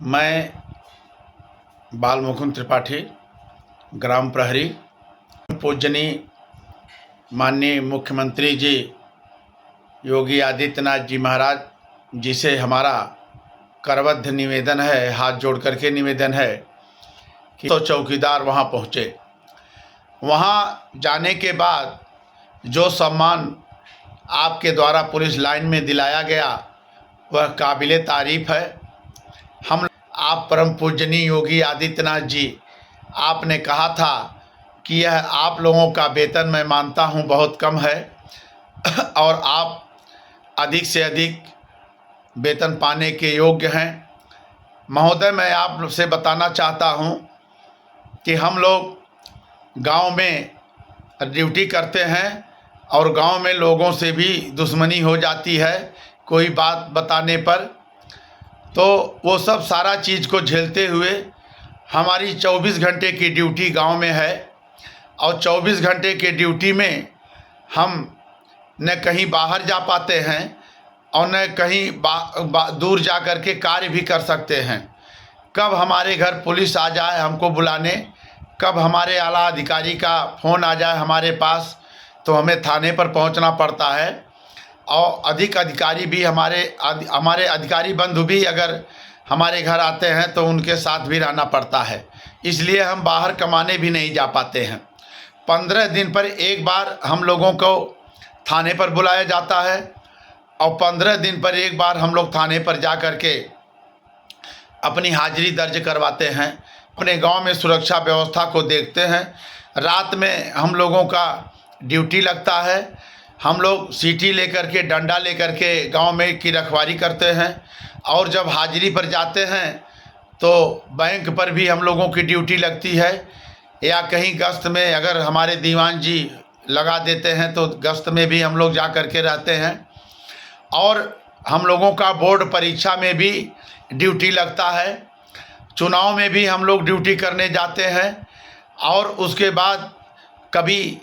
मैं बाल मुकुंद त्रिपाठी, ग्राम प्रहरी, पूजनीय माननीय मुख्यमंत्री जी योगी आदित्यनाथ जी महाराज जी से हमारा करबद्ध निवेदन है, हाथ जोड़ करके निवेदन है कि तो चौकीदार वहाँ पहुँचे। वहाँ जाने के बाद जो सम्मान आपके द्वारा पुलिस लाइन में दिलाया गया वह काबिले तारीफ़ है। आप परम पूजनीय योगी आदित्यनाथ जी, आपने कहा था कि यह आप लोगों का वेतन मैं मानता हूं बहुत कम है और आप अधिक से अधिक वेतन पाने के योग्य हैं। महोदय, मैं आप से बताना चाहता हूं कि हम लोग गांव में ड्यूटी करते हैं और गांव में लोगों से भी दुश्मनी हो जाती है कोई बात बताने पर, तो वो सब सारा चीज़ को झेलते हुए हमारी 24 घंटे की ड्यूटी गांव में है और 24 घंटे के ड्यूटी में हम न कहीं बाहर जा पाते हैं और न कहीं दूर जा कर के कार्य भी कर सकते हैं। कब हमारे घर पुलिस आ जाए हमको बुलाने, कब हमारे आला अधिकारी का फ़ोन आ जाए हमारे पास, तो हमें थाने पर पहुंचना पड़ता है। और अधिक अधिकारी भी हमारे अधिकारी बंधु भी अगर हमारे घर आते हैं तो उनके साथ भी रहना पड़ता है, इसलिए हम बाहर कमाने भी नहीं जा पाते हैं। 15 दिन पर एक बार हम लोगों को थाने पर बुलाया जाता है और 15 दिन पर एक बार हम लोग थाने पर जा कर के अपनी हाजिरी दर्ज करवाते हैं, अपने गांव में सुरक्षा व्यवस्था को देखते हैं। रात में हम लोगों का ड्यूटी लगता है, हम लोग सीटी लेकर के, डंडा लेकर के गांव में की रखवाली करते हैं और जब हाजिरी पर जाते हैं तो बैंक पर भी हम लोगों की ड्यूटी लगती है, या कहीं गश्त में अगर हमारे दीवान जी लगा देते हैं तो गश्त में भी हम लोग जा कर के रहते हैं। और हम लोगों का बोर्ड परीक्षा में भी ड्यूटी लगता है, चुनाव में भी हम लोग ड्यूटी करने जाते हैं। और उसके बाद कभी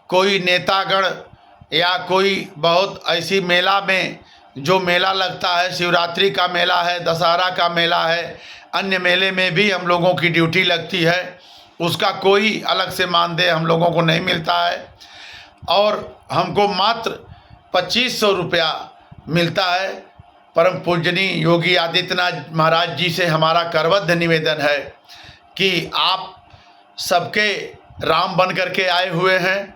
कोई नेतागण या कोई बहुत ऐसी मेला में, जो मेला लगता है, शिवरात्रि का मेला है, दशहरा का मेला है, अन्य मेले में भी हम लोगों की ड्यूटी लगती है, उसका कोई अलग से मानदेय हम लोगों को नहीं मिलता है और हमको मात्र 2500 रुपया मिलता है। परम पूजनीय योगी आदित्यनाथ महाराज जी से हमारा करबद्ध निवेदन है कि आप सबके राम बन करके आए हुए हैं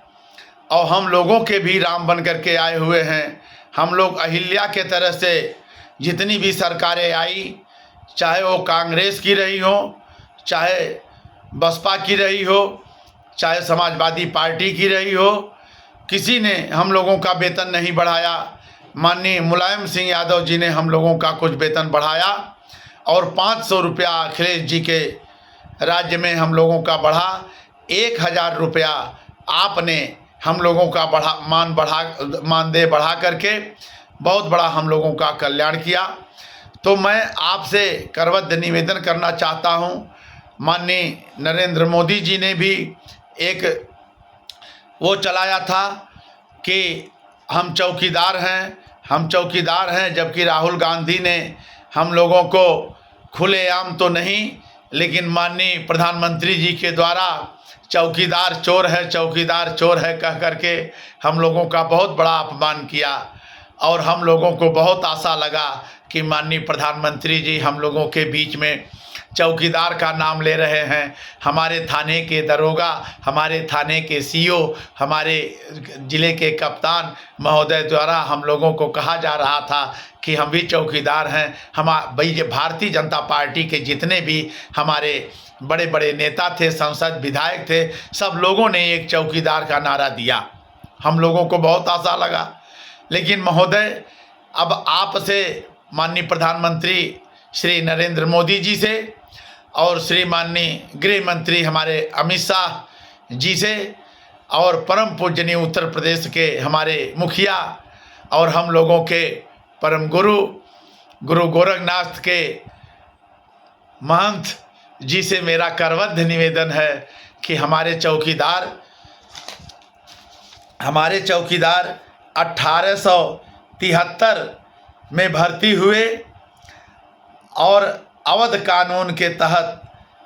और हम लोगों के भी राम बन करके आए हुए हैं। हम लोग अहिल्या के तरह से जितनी भी सरकारें आई, चाहे वो कांग्रेस की रही हो, चाहे बसपा की रही हो, चाहे समाजवादी पार्टी की रही हो, किसी ने हम लोगों का वेतन नहीं बढ़ाया। माननीय मुलायम सिंह यादव जी ने हम लोगों का कुछ वेतन बढ़ाया और 500 रुपया अखिलेश जी के राज्य में हम लोगों का बढ़ा। 1000 रुपया आपने हम लोगों का मानदेय बढ़ा करके बहुत बड़ा हम लोगों का कल्याण किया। तो मैं आपसे करबद्ध निवेदन करना चाहता हूं, माननीय नरेंद्र मोदी जी ने भी एक वो चलाया था कि हम चौकीदार हैं, जबकि राहुल गांधी ने हम लोगों को खुलेआम तो नहीं, लेकिन माननीय प्रधानमंत्री जी के द्वारा चौकीदार चोर है कह करके हम लोगों का बहुत बड़ा अपमान किया। और हम लोगों को बहुत आशा लगा कि माननीय प्रधानमंत्री जी हम लोगों के बीच में चौकीदार का नाम ले रहे हैं। हमारे थाने के दरोगा, हमारे थाने के सीओ, हमारे ज़िले के कप्तान महोदय द्वारा हम लोगों को कहा जा रहा था कि हम भी चौकीदार हैं। भाई भारतीय जनता पार्टी के जितने भी हमारे बड़े बड़े नेता थे, सांसद, विधायक थे, सब लोगों ने एक चौकीदार का नारा दिया। हम लोगों को बहुत आशा लगा। लेकिन महोदय, अब आपसे, माननीय प्रधानमंत्री श्री नरेंद्र मोदी जी से और श्री माननीय गृह मंत्री हमारे अमित शाह जी से और परम पूजनीय उत्तर प्रदेश के हमारे मुखिया और हम लोगों के परम गुरु गोरखनाथ के महंत जी से मेरा करबद्ध निवेदन है कि हमारे चौकीदार 1873 में भर्ती हुए और अवध कानून के तहत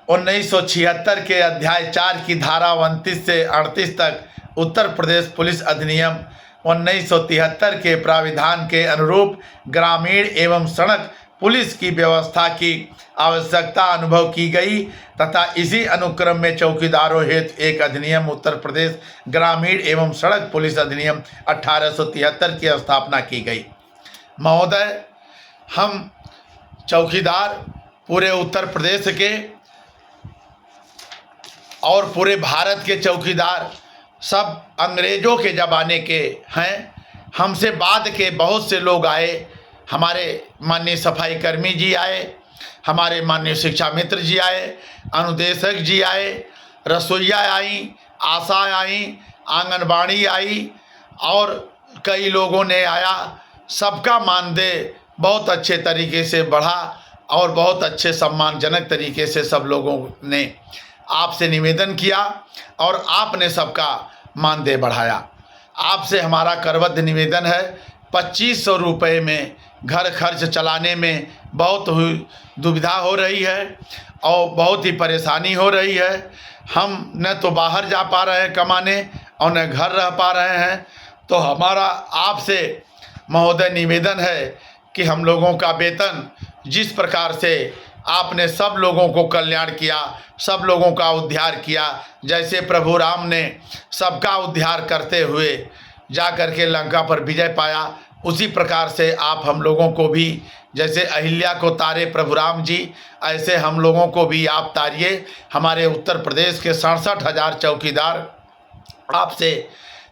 1976 के अध्याय 4 की धारा 29 से 38 तक उत्तर प्रदेश पुलिस अधिनियम 1973 के प्राविधान के अनुरूप ग्रामीण एवं सड़क पुलिस की व्यवस्था की आवश्यकता अनुभव की गई तथा इसी अनुक्रम में चौकीदारों हेतु एक अधिनियम उत्तर प्रदेश ग्रामीण एवं सड़क पुलिस अधिनियम 1873 की स्थापना की गई। महोदय, हम चौकीदार पूरे उत्तर प्रदेश के और पूरे भारत के चौकीदार सब अंग्रेज़ों के ज़माने के हैं। हमसे बाद के बहुत से लोग आए, हमारे माननीय सफाई कर्मी जी आए, हमारे माननीय शिक्षा मित्र जी आए, अनुदेशक जी आए, रसोइया आई, आशा आई, आंगनबाड़ी आई और कई लोगों ने आया। सबका मानदेय बहुत अच्छे तरीके से बढ़ा और बहुत अच्छे सम्मानजनक तरीके से सब लोगों ने आपसे निवेदन किया और आपने सबका मानदेय बढ़ाया। आपसे हमारा करबद्ध निवेदन है, 2500 रुपये में घर खर्च चलाने में बहुत ही दुविधा हो रही है और बहुत ही परेशानी हो रही है। हम न तो बाहर जा पा रहे हैं कमाने और न घर रह पा रहे हैं। तो हमारा आपसे महोदय निवेदन है कि हम लोगों का वेतन जिस प्रकार से आपने सब लोगों को कल्याण किया, सब लोगों का उद्धार किया, जैसे प्रभु राम ने सबका उद्धार करते हुए जा कर के लंका पर विजय पाया, उसी प्रकार से आप हम लोगों को भी जैसे अहिल्या को तारे प्रभु राम जी, ऐसे हम लोगों को भी आप तारिए। हमारे उत्तर प्रदेश के 67,000 चौकीदार आपसे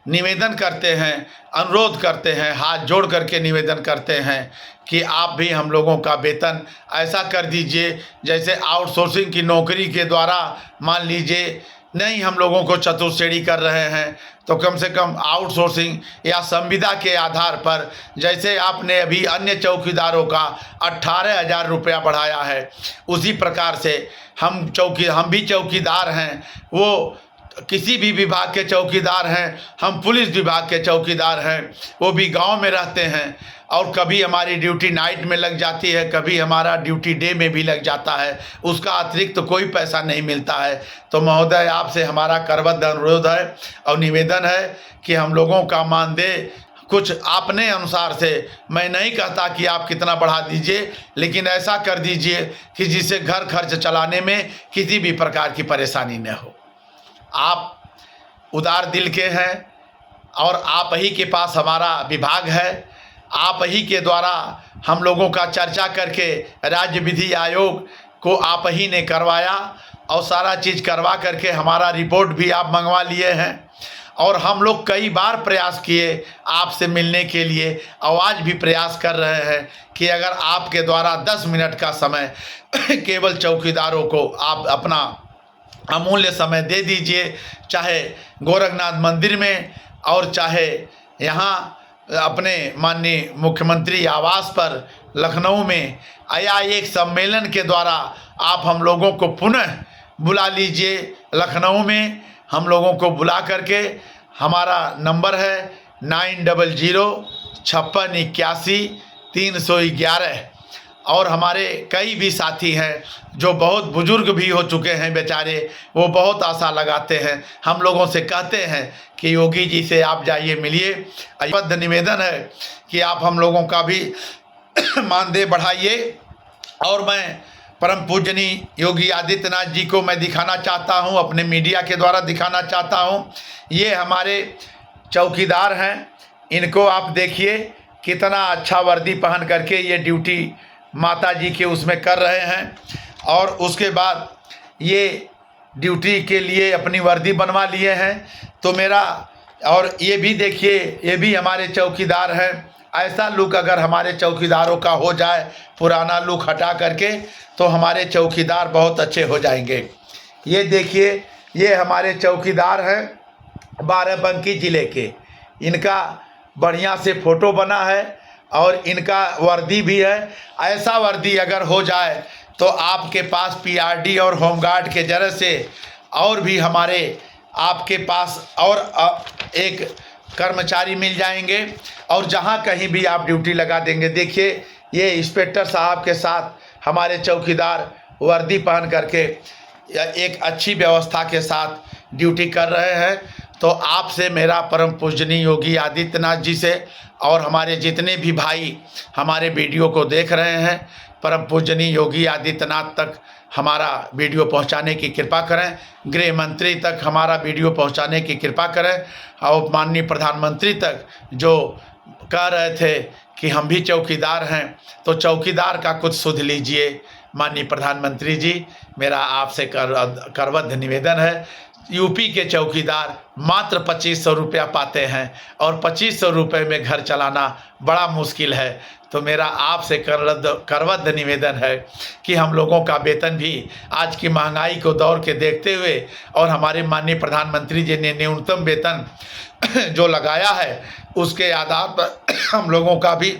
निवेदन करते हैं, अनुरोध करते हैं, हाथ जोड़ करके निवेदन करते हैं कि आप भी हम लोगों का वेतन ऐसा कर दीजिए जैसे आउटसोर्सिंग की नौकरी के द्वारा मान लीजिए नहीं हम लोगों को चतुर्श्रेणी कर रहे हैं तो कम से कम आउटसोर्सिंग या संविदा के आधार पर जैसे आपने अभी अन्य चौकीदारों का 18,000 रुपया बढ़ाया है, उसी प्रकार से हम भी चौकीदार हैं, वो किसी भी विभाग के चौकीदार हैं, हम पुलिस विभाग के चौकीदार हैं, वो भी गांव में रहते हैं और कभी हमारी ड्यूटी नाइट में लग जाती है, कभी हमारा ड्यूटी डे में भी लग जाता है, उसका अतिरिक्त तो कोई पैसा नहीं मिलता है। तो महोदय, आपसे हमारा करबद्ध अनुरोध है और निवेदन है कि हम लोगों का मानदेय कुछ अपने अनुसार से, मैं नहीं कहता कि आप कितना बढ़ा दीजिए, लेकिन ऐसा कर दीजिए कि जिससे घर खर्च चलाने में किसी भी प्रकार की परेशानी न हो। आप उदार दिल के हैं और आप ही के पास हमारा विभाग है, आप ही के द्वारा हम लोगों का चर्चा करके राज्य विधि आयोग को आप ही ने करवाया और सारा चीज़ करवा करके हमारा रिपोर्ट भी आप मंगवा लिए हैं और हम लोग कई बार प्रयास किए आपसे मिलने के लिए और आज भी प्रयास कर रहे हैं कि अगर आपके द्वारा 10 मिनट का समय केवल चौकीदारों को आप अपना अमूल्य समय दे दीजिए, चाहे गोरखनाथ मंदिर में और चाहे यहाँ अपने माननीय मुख्यमंत्री आवास पर लखनऊ में आया एक सम्मेलन के द्वारा आप हम लोगों को पुनः बुला लीजिए। लखनऊ में हम लोगों को बुला करके, हमारा नंबर है 905651 और हमारे कई भी साथी हैं जो बहुत बुजुर्ग भी हो चुके हैं बेचारे, वो बहुत आशा लगाते हैं, हम लोगों से कहते हैं कि योगी जी से आप जाइए मिलिए। बद्ध निवेदन है कि आप हम लोगों का भी मानदेय बढ़ाइए। और मैं परम पूजनीय योगी आदित्यनाथ जी को मैं दिखाना चाहता हूँ, अपने मीडिया के द्वारा दिखाना चाहता हूँ। ये हमारे चौकीदार हैं, इनको आप देखिए कितना अच्छा वर्दी पहन करके ये ड्यूटी माता जी के उसमें कर रहे हैं और उसके बाद ये ड्यूटी के लिए अपनी वर्दी बनवा लिए हैं। तो मेरा, और ये भी देखिए, ये भी हमारे चौकीदार हैं। ऐसा लुक अगर हमारे चौकीदारों का हो जाए, पुराना लुक हटा करके, तो हमारे चौकीदार बहुत अच्छे हो जाएंगे। ये देखिए, ये हमारे चौकीदार हैं बाराबंकी ज़िले के, इनका बढ़िया से फ़ोटो बना है और इनका वर्दी भी है। ऐसा वर्दी अगर हो जाए तो आपके पास पीआरडी और होमगार्ड के जरिए से और भी हमारे आपके पास और एक कर्मचारी मिल जाएंगे और जहां कहीं भी आप ड्यूटी लगा देंगे। देखिए, ये इंस्पेक्टर साहब के साथ हमारे चौकीदार वर्दी पहन करके एक अच्छी व्यवस्था के साथ ड्यूटी कर रहे हैं। तो आपसे मेरा परम पूजनीय योगी आदित्यनाथ जी से और हमारे जितने भी भाई हमारे वीडियो को देख रहे हैं, परम पूजनीय योगी आदित्यनाथ तक हमारा वीडियो पहुंचाने की कृपा करें, गृह मंत्री तक हमारा वीडियो पहुंचाने की कृपा करें, और माननीय प्रधानमंत्री तक जो कह रहे थे कि हम भी चौकीदार हैं, तो चौकीदार का कुछ सुध लीजिए। माननीय प्रधानमंत्री जी, मेरा आपसे करबद्ध निवेदन है, यूपी के चौकीदार मात्र 2500 रुपया पाते हैं और 2500 रुपये में घर चलाना बड़ा मुश्किल है। तो मेरा आपसे करबद्ध निवेदन है कि हम लोगों का वेतन भी आज की महंगाई को दौर के देखते हुए और हमारे माननीय प्रधानमंत्री जी ने न्यूनतम वेतन जो लगाया है उसके आधार पर हम लोगों का भी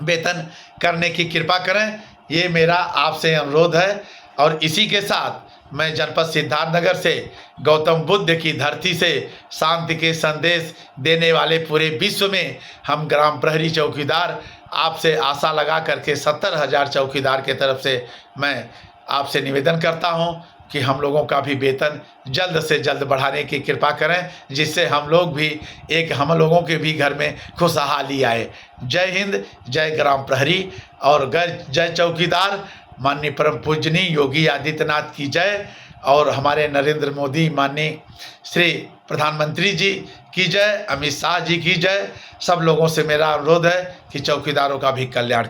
वेतन करने की कृपा करें, ये मेरा आपसे अनुरोध है। और इसी के साथ मैं जनपद सिद्धार्थनगर से गौतम बुद्ध की धरती से शांति के संदेश देने वाले पूरे विश्व में हम ग्राम प्रहरी चौकीदार आपसे आशा लगा करके 70,000 चौकीदार के तरफ से मैं आपसे निवेदन करता हूं कि हम लोगों का भी वेतन जल्द से जल्द बढ़ाने की कृपा करें, जिससे हम लोगों के भी घर में खुशहाली आए। जय हिंद, जय ग्राम प्रहरी और जय चौकीदार। माननीय परम पूजनीय योगी आदित्यनाथ की जय और हमारे नरेंद्र मोदी माननीय श्री प्रधानमंत्री जी की जय, अमित शाह जी की जय। सब लोगों से मेरा अनुरोध है कि चौकीदारों का भी कल्याण